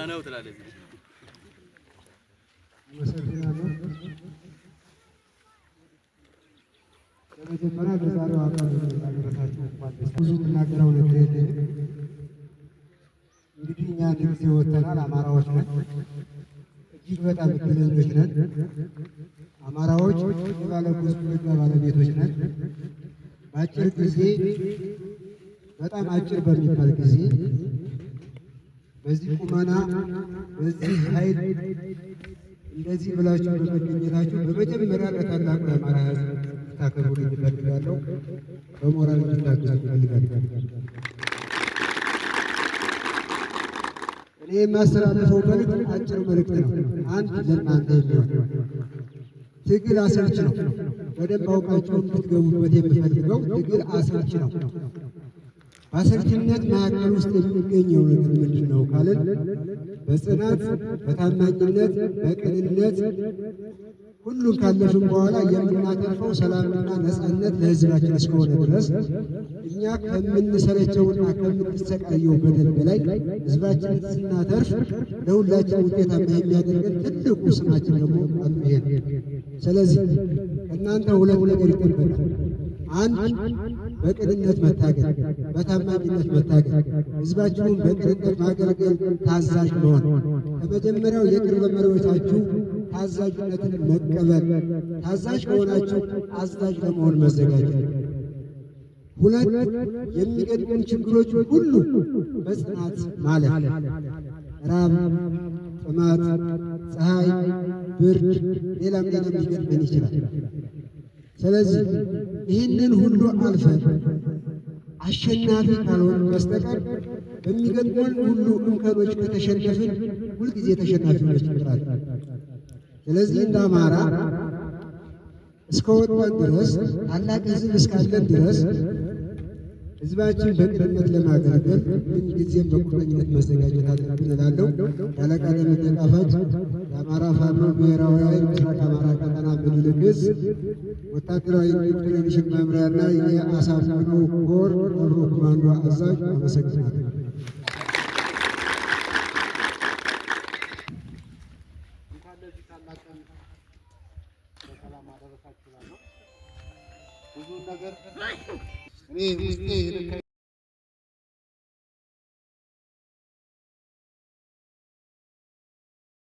ነው ትላለች። በመጀመሪያ በዛሬው አቀም ያደረሳችሁ እንኳን ብዙ የምናገረው ነገር የለኝም። እንግዲህ እኛ አንድ ጊዜ ወጥተናል። አማራዎች ነን፣ እጅግ በጣም እድለኞች ነን። አማራዎች የባለ ብዙ ጸጋ ባለቤቶች ነን። በአጭር ጊዜ በጣም አጭር በሚባል ጊዜ በዚህ ቁመና በዚህ ኃይል እንደዚህ ብላችሁ በመገኘታችሁ በመጀመሪያ ለታላቁ የአማራ ሕዝብ ታከብሩ እፈልጋለሁ። በሞራል እንድታግዙ እፈልጋለሁ። እኔ የማስተላልፈው መልእክት አጭር መልእክት ነው። አንድ ለእናንተ የሚሆን ትግል አሰልች ነው። በደንብ አውቃችሁ እንድትገቡበት የምፈልገው ትግል አሰልች ነው። በአሰልችነት መካከል ውስጥ የሚገኘው ነገር ምንድን ነው ካልን በጽናት፣ በታማኝነት፣ በቅንነት ሁሉም ካለፍን በኋላ የምናተርፈው ሰላምና ነፃነት ለሕዝባችን እስከሆነ ድረስ እኛ ከምንሰለቸውና ከምንሰቃየው በደል በላይ ሕዝባችን ስናተርፍ ለሁላችን ውጤታማ የሚያደርገን ትልቁ ስማችን ደግሞ አንዱ ይሄ ነው። ስለዚህ እናንተ ሁለት ነገር ይጠበቃል። አንድ በቅንነት መታገል፣ በታማኝነት መታገል፣ ሕዝባችሁን በቅንነት ማገልገል፣ ታዛዥ መሆን። ከመጀመሪያው የቅርብ መሪዎቻችሁ ታዛዥነትን መቀበል፣ ታዛዥ ከሆናችሁ አዛዥ ለመሆን መዘጋጀት። ሁለት የሚገጥሙን ችግሮች ሁሉ በጽናት ማለፍ። ራብ፣ ጥማት፣ ፀሐይ፣ ብርድ፣ ሌላም ሊገጥመን ይችላል። ስለዚህ ይህንን ሁሉ አልፈን አሸናፊ ካልሆን በስተቀር በሚገጥሙን ሁሉ እንከኖች ከተሸነፍን ሁልጊዜ ተሸናፊዎች እንላለን። ስለዚህ እንደ አማራ እስከ ወጣን ድረስ ታላቅ ሕዝብ እስካለን ድረስ ሕዝባችን በቅንነት ለማገልገል ምንጊዜም በቁርጠኝነት መዘጋጀት አለብን እላለሁ። ሻለቃ ደመቀ ጣፋጭ የአማራ ፋኖ ብሔራዊ ኃይል ምስራቅ አማራ ቀጠና ምኒልክ ዕዝ ወታደራዊ ኢንዶክትሪኔሽን መምሪያና የአሳምነው ኮር ደብረ ኮማንዶ አዛዥ። አመሰግናለሁ። እንኳን ለዚህ ታላቅ ቀን በሰላም አደረሳችሁ። ብዙ ነገር እኔ